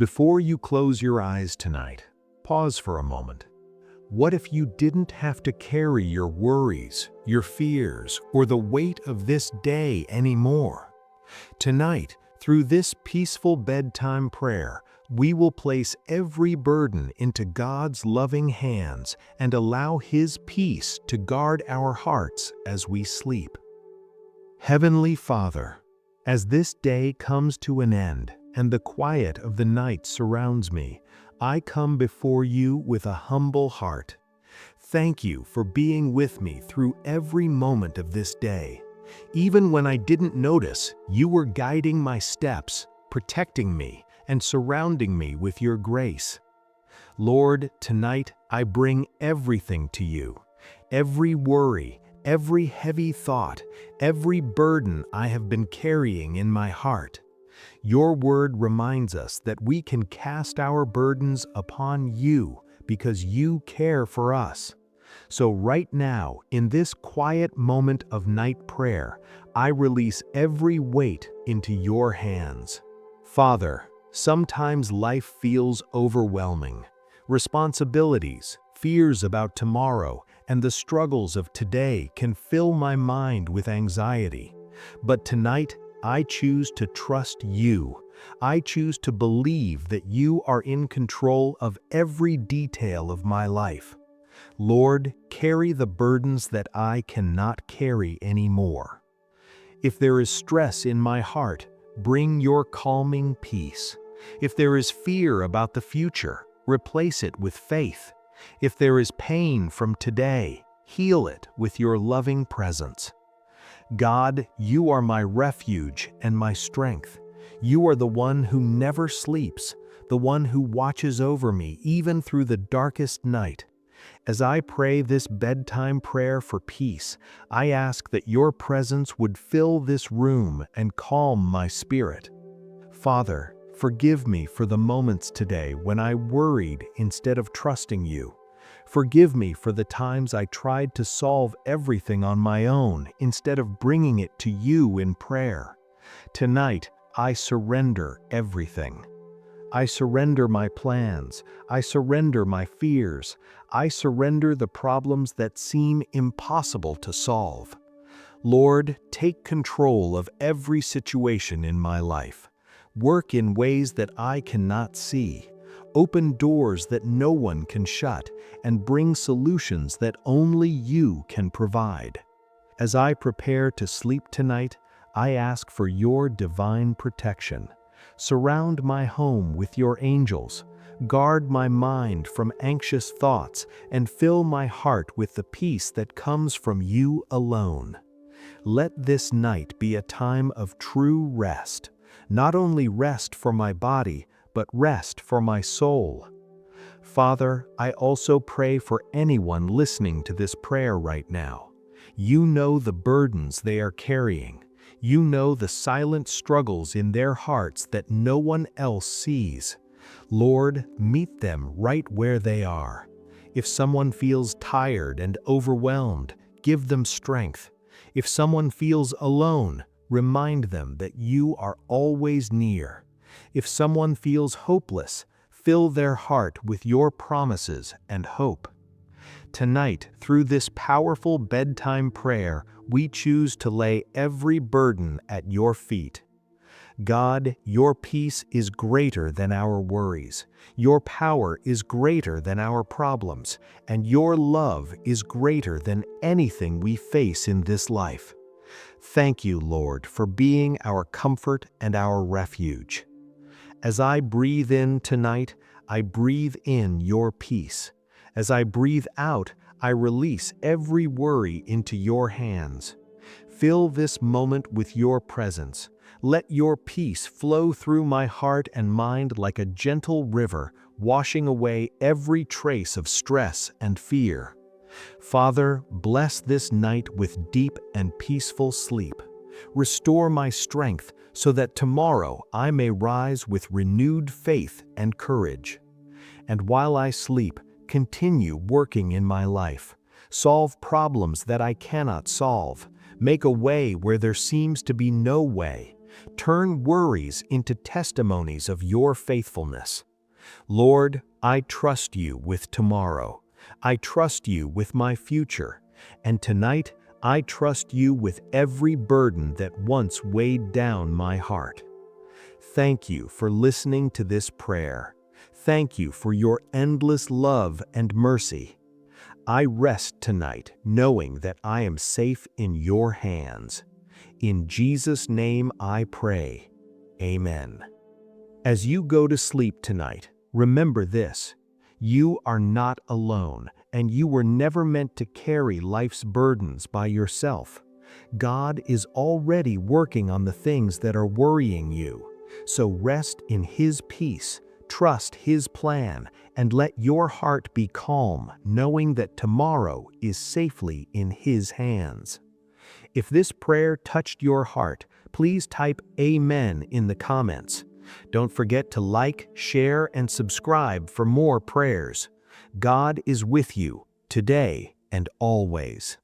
Before you close your eyes tonight, pause for a moment. What if you didn't have to carry your worries, your fears, or the weight of this day anymore? Tonight, through this peaceful bedtime prayer, we will place every burden into God's loving hands and allow His peace to guard our hearts as we sleep. Heavenly Father, as this day comes to an end and the quiet of the night surrounds me, I come before you with a humble heart. Thank you for being with me through every moment of this day. Even when I didn't notice, you were guiding my steps, protecting me, and surrounding me with your grace. Lord, tonight I bring everything to you. Every worry, every heavy thought, every burden I have been carrying in my heart. Your word reminds us that we can cast our burdens upon you because you care for us. So right now, in this quiet moment of night prayer, I release every weight into your hands. Father, sometimes life feels overwhelming. Responsibilities, fears about tomorrow, and the struggles of today can fill my mind with anxiety. But tonight, I choose to trust you. I choose to believe that you are in control of every detail of my life. Lord, carry the burdens that I cannot carry anymore. If there is stress in my heart, bring your calming peace. If there is fear about the future, replace it with faith. If there is pain from today, heal it with your loving presence. God, you are my refuge and my strength. You are the one who never sleeps, the one who watches over me even through the darkest night. As I pray this bedtime prayer for peace, I ask that your presence would fill this room and calm my spirit. Father, forgive me for the moments today when I worried instead of trusting you. Forgive me for the times I tried to solve everything on my own instead of bringing it to you in prayer. Tonight, I surrender everything. I surrender my plans. I surrender my fears. I surrender the problems that seem impossible to solve. Lord, take control of every situation in my life. Work in ways that I cannot see. Open doors that no one can shut, and bring solutions that only you can provide. As I prepare to sleep tonight, I ask for your divine protection. Surround my home with your angels. Guard my mind from anxious thoughts, and fill my heart with the peace that comes from you alone. Let this night be a time of true rest, not only rest for my body, but rest for my soul. Father, I also pray for anyone listening to this prayer right now. You know the burdens they are carrying. You know the silent struggles in their hearts that no one else sees. Lord, meet them right where they are. If someone feels tired and overwhelmed, give them strength. If someone feels alone, remind them that you are always near. If someone feels hopeless, fill their heart with your promises and hope. Tonight, through this powerful bedtime prayer, we choose to lay every burden at your feet. God, your peace is greater than our worries. Your power is greater than our problems, and your love is greater than anything we face in this life. Thank you, Lord, for being our comfort and our refuge. As I breathe in tonight, I breathe in your peace. As I breathe out, I release every worry into your hands. Fill this moment with your presence. Let your peace flow through my heart and mind like a gentle river, washing away every trace of stress and fear. Father, bless this night with deep and peaceful sleep. Restore my strength so that tomorrow I may rise with renewed faith and courage. And while I sleep, continue working in my life. Solve problems that I cannot solve. Make a way where there seems to be no way. Turn worries into testimonies of your faithfulness. Lord, I trust you with tomorrow. I trust you with my future. And tonight, I trust you with every burden that once weighed down my heart. Thank you for listening to this prayer. Thank you for your endless love and mercy. I rest tonight knowing that I am safe in your hands. In Jesus' name I pray. Amen. As you go to sleep tonight, remember this: you are not alone, and you were never meant to carry life's burdens by yourself. God is already working on the things that are worrying you. So rest in His peace, trust His plan, and let your heart be calm, knowing that tomorrow is safely in His hands. If this prayer touched your heart, please type Amen in the comments. Don't forget to like, share, and subscribe for more prayers. God is with you today and always.